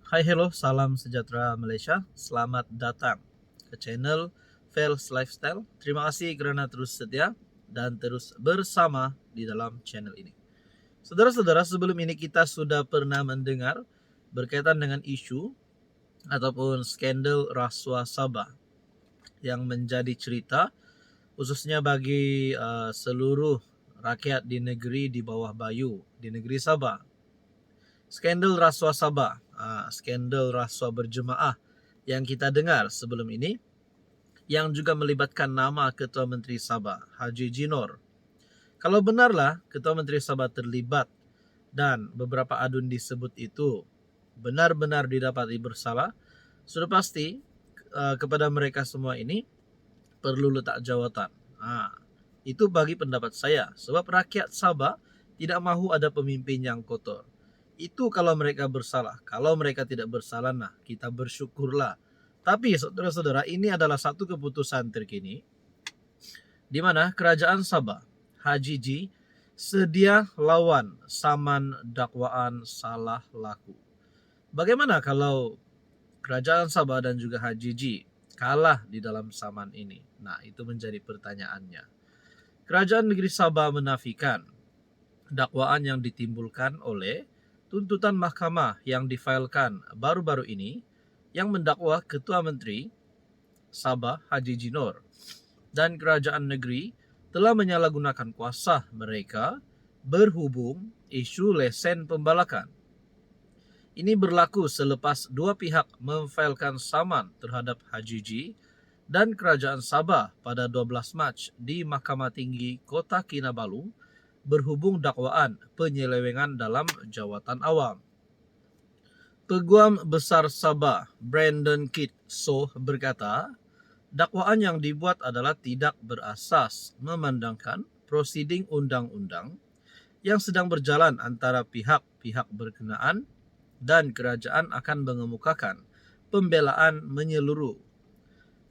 Hai hello, salam sejahtera Malaysia. Selamat datang ke channel Fels Lifestyle. Terima kasih kerana terus setia dan terus bersama di dalam channel ini. Saudara-saudara, sebelum ini kita sudah pernah mendengar berkaitan dengan isu ataupun skandal rasuah Sabah yang menjadi cerita khususnya bagi seluruh rakyat di negeri di bawah Bayu, di negeri Sabah. Skandal rasuah Sabah, skandal rasuah berjemaah yang kita dengar sebelum ini, yang juga melibatkan nama Ketua Menteri Sabah, Haji Jinor. Kalau benarlah Ketua Menteri Sabah terlibat dan beberapa adun disebut itu benar-benar didapati bersalah, sudah pasti kepada mereka semua ini perlu letak jawatan. Itu bagi pendapat saya, sebab rakyat Sabah tidak mahu ada pemimpin yang kotor. Itu kalau mereka bersalah. Kalau mereka tidak bersalah, nah kita bersyukurlah. Tapi saudara-saudara, ini adalah satu keputusan terkini di mana kerajaan Sabah, Haji Ji, sedia lawan saman dakwaan salah laku. Bagaimana kalau kerajaan Sabah dan juga Haji Ji kalah di dalam saman ini? Nah, itu menjadi pertanyaannya. Kerajaan negeri Sabah menafikan dakwaan yang ditimbulkan oleh tuntutan mahkamah yang difailkan baru-baru ini yang mendakwa Ketua Menteri Sabah Haji Jinor dan kerajaan negeri telah menyalahgunakan kuasa mereka berhubung isu lesen pembalakan. Ini berlaku selepas dua pihak memfailkan saman terhadap Haji Ji dan kerajaan Sabah pada 12 Mac di Mahkamah Tinggi Kota Kinabalu berhubung dakwaan penyelewengan dalam jawatan awam. Peguam Besar Sabah Brandon Kit Soh berkata, dakwaan yang dibuat adalah tidak berasas memandangkan prosiding undang-undang yang sedang berjalan antara pihak-pihak berkenaan dan kerajaan akan mengemukakan pembelaan menyeluruh.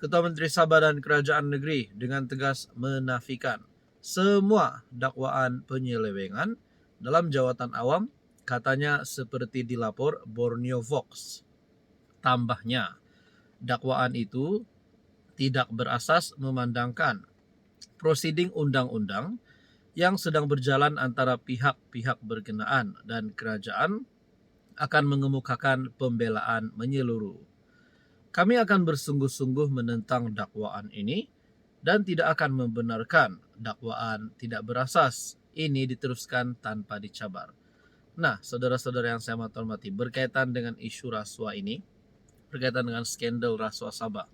Ketua Menteri Sabah dan Kerajaan Negeri dengan tegas menafikan semua dakwaan penyelewengan dalam jawatan awam, katanya seperti dilapor Borneo Vox. Tambahnya, dakwaan itu tidak berasas memandangkan prosiding undang-undang yang sedang berjalan antara pihak-pihak berkenaan dan kerajaan akan mengemukakan pembelaan menyeluruh. Kami akan bersungguh-sungguh menentang dakwaan ini dan tidak akan membenarkan dakwaan tidak berasas ini diteruskan tanpa dicabar. Nah, saudara-saudara yang saya hormati, berkaitan dengan isu rasuah ini, berkaitan dengan skandal rasuah Sabah,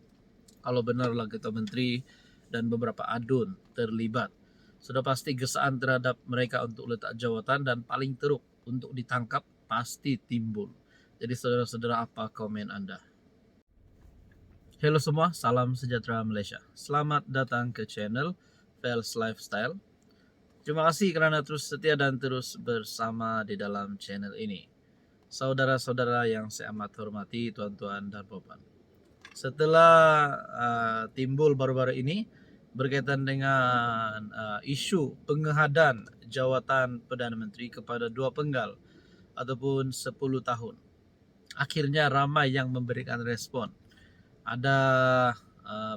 kalau benarlah Ketua Menteri dan beberapa adun terlibat, sudah pasti gesaan terhadap mereka untuk letak jawatan dan paling teruk untuk ditangkap pasti timbul. Jadi saudara-saudara, apa komen Anda? Halo semua, salam sejahtera Malaysia. Selamat datang ke channel Fels Lifestyle. Terima kasih kerana terus setia dan terus bersama di dalam channel ini. Saudara-saudara yang saya amat hormati, tuan-tuan dan puan. Setelah timbul baru-baru ini berkaitan dengan isu pengehadan jawatan Perdana Menteri kepada dua penggal ataupun 10 tahun. Akhirnya ramai yang memberikan respon. Ada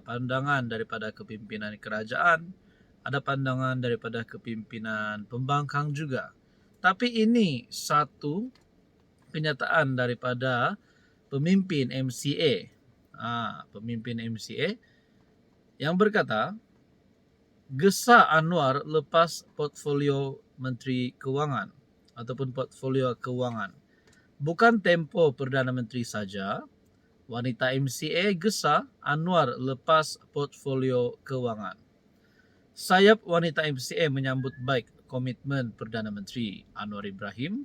pandangan daripada kepimpinan kerajaan, ada pandangan daripada kepimpinan pembangkang juga. Tapi ini satu kenyataan daripada pemimpin MCA, pemimpin MCA yang berkata, Gesa Anwar lepas portfolio Menteri Kewangan ataupun portfolio kewangan. Bukan tempo Perdana Menteri saja, wanita MCA Gesa Anwar lepas portfolio kewangan. Sayap wanita MCA menyambut baik komitmen Perdana Menteri Anwar Ibrahim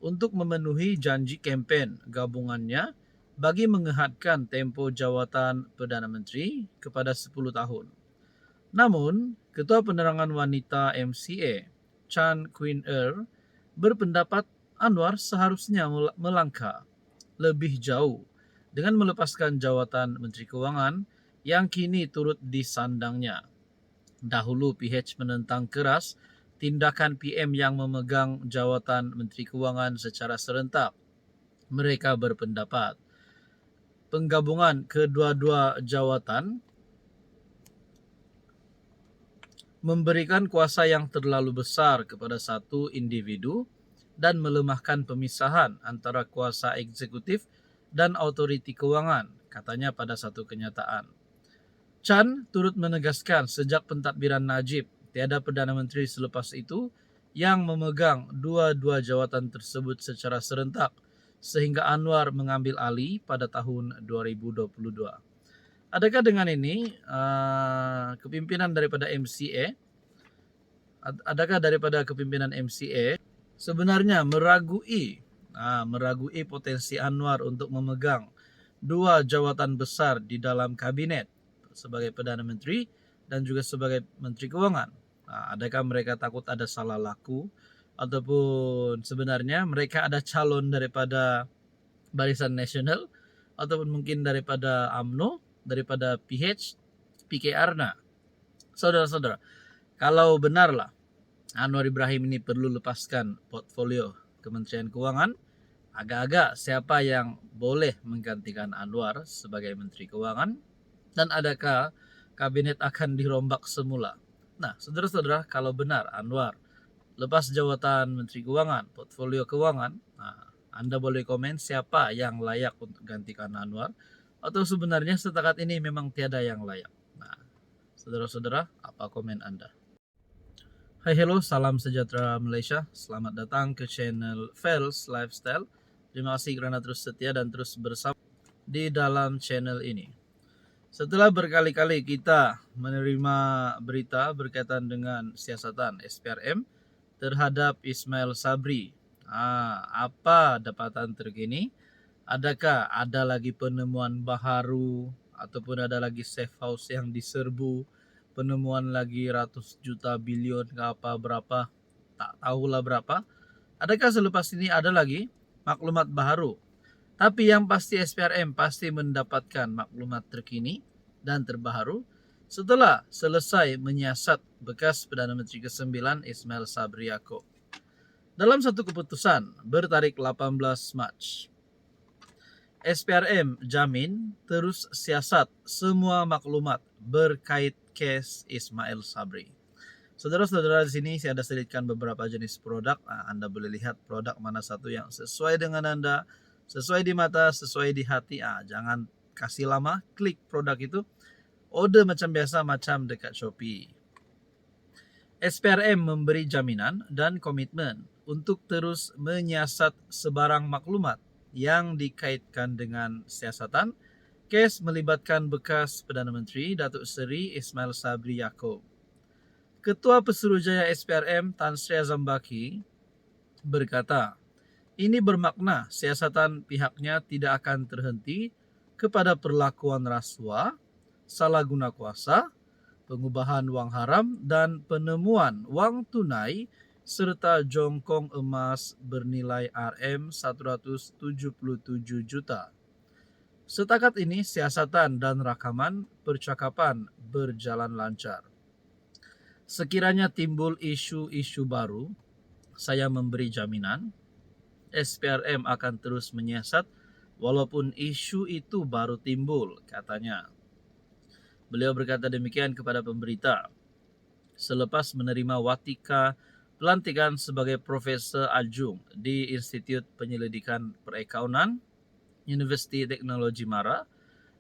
untuk memenuhi janji kempen gabungannya bagi mengehadkan tempo jawatan Perdana Menteri kepada 10 tahun. Namun, Ketua Penerangan Wanita MCA Chan Queen berpendapat Anwar seharusnya melangkah lebih jauh dengan melepaskan jawatan Menteri Kewangan yang kini turut disandangnya. Dahulu PH menentang keras tindakan PM yang memegang jawatan Menteri Kewangan secara serentak. Mereka berpendapat penggabungan kedua-dua jawatan memberikan kuasa yang terlalu besar kepada satu individu dan melemahkan pemisahan antara kuasa eksekutif dan otoriti keuangan, katanya pada satu kenyataan. Chan turut menegaskan sejak pentadbiran Najib, tiada Perdana Menteri selepas itu yang memegang dua-dua jawatan tersebut secara serentak, sehingga Anwar mengambil alih pada tahun 2022. Adakah dengan ini kepimpinan daripada MCA, sebenarnya meragui potensi Anwar untuk memegang dua jawatan besar di dalam kabinet sebagai Perdana Menteri dan juga sebagai Menteri Keuangan? Adakah mereka takut ada salah laku, ataupun sebenarnya mereka ada calon daripada Barisan Nasional ataupun mungkin daripada UMNO, daripada PKR? Nah, saudara-saudara, kalau benarlah Anwar Ibrahim ini perlu lepaskan portfolio Kementerian Keuangan, agak-agak siapa yang boleh menggantikan Anwar sebagai Menteri Keuangan, dan adakah kabinet akan dirombak semula? Nah, saudara-saudara, kalau benar Anwar lepas jawatan Menteri Keuangan, portfolio keuangan, Anda boleh komen siapa yang layak untuk gantikan Anwar, atau sebenarnya setakat ini memang tiada yang layak. Nah, saudara-saudara, apa komen Anda? Hai, hello, salam sejahtera Malaysia. Selamat datang ke channel Fels Lifestyle. Terima kasih kerana terus setia dan terus bersama di dalam channel ini. Setelah berkali-kali kita menerima berita berkaitan dengan siasatan SPRM terhadap Ismail Sabri, apa dapatan terkini? Adakah ada lagi penemuan baharu ataupun ada lagi safe house yang diserbu? Penemuan lagi ratus juta bilion ke apa berapa? Tak tahulah berapa. Adakah selepas ini ada lagi maklumat baharu? Tapi yang pasti SPRM pasti mendapatkan maklumat terkini dan terbaharu setelah selesai menyiasat bekas Perdana Menteri ke-9 Ismail Sabri Yaakob. Dalam satu keputusan bertarikh 18 Mac, SPRM jamin terus siasat semua maklumat berkait kes Ismail Sabri. Saudara-saudara, di sini saya ada selitkan beberapa jenis produk. Anda boleh lihat produk mana satu yang sesuai dengan Anda, sesuai di mata, sesuai di hati. Jangan kasih lama, klik produk itu. Order macam biasa, macam dekat Shopee. SPRM memberi jaminan dan komitmen untuk terus menyiasat sebarang maklumat yang dikaitkan dengan siasatan kes melibatkan bekas Perdana Menteri Datuk Seri Ismail Sabri Yaakob. Ketua Pesuruhjaya SPRM Tan Sri Azam Baki berkata, ini bermakna siasatan pihaknya tidak akan terhenti kepada perlakuan rasuah, salah guna kuasa, pengubahan wang haram dan penemuan wang tunai serta jongkong emas bernilai RM177 juta. Setakat ini siasatan dan rakaman percakapan berjalan lancar. Sekiranya timbul isu-isu baru, saya memberi jaminan SPRM akan terus menyiasat walaupun isu itu baru timbul, katanya. Beliau berkata demikian kepada pemberita selepas menerima watika pelantikan sebagai Profesor Adjung di Institut Penyelidikan Perakaunan Universiti Teknologi Mara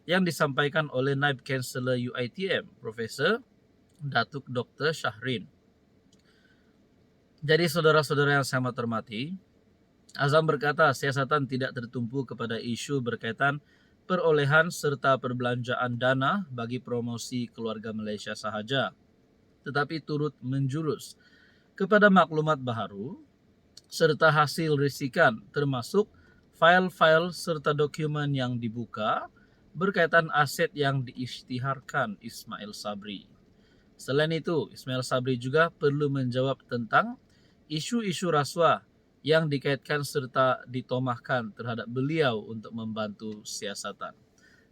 yang disampaikan oleh Naib Kansellor UiTM, Profesor Datuk Dr. Syahrin. Jadi saudara-saudara yang saya hormati, Azam berkata siasatan tidak tertumpu kepada isu berkaitan perolehan serta perbelanjaan dana bagi promosi keluarga Malaysia sahaja, tetapi turut menjurus kepada maklumat baharu serta hasil risikan termasuk file-file serta dokumen yang dibuka berkaitan aset yang diisytiharkan Ismail Sabri. Selain itu, Ismail Sabri juga perlu menjawab tentang isu-isu rasuah yang dikaitkan serta ditomahkan terhadap beliau untuk membantu siasatan.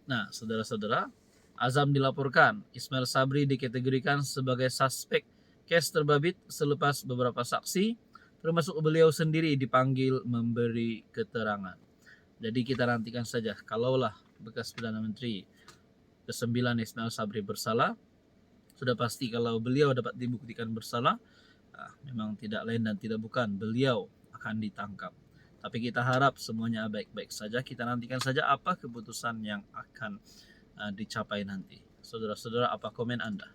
Nah, saudara-saudara, Azam dilaporkan Ismail Sabri dikategorikan sebagai suspek kes terbabit selepas beberapa saksi, termasuk beliau sendiri dipanggil memberi keterangan. Jadi kita nantikan saja. Kalaulah bekas Perdana Menteri ke-9 Ismail Sabri bersalah, sudah pasti kalau beliau dapat dibuktikan bersalah, memang tidak lain dan tidak bukan, beliau akan ditangkap. Tapi kita harap semuanya baik-baik saja. Kita nantikan saja apa keputusan yang akan dicapai nanti. Saudara-saudara, apa komen Anda?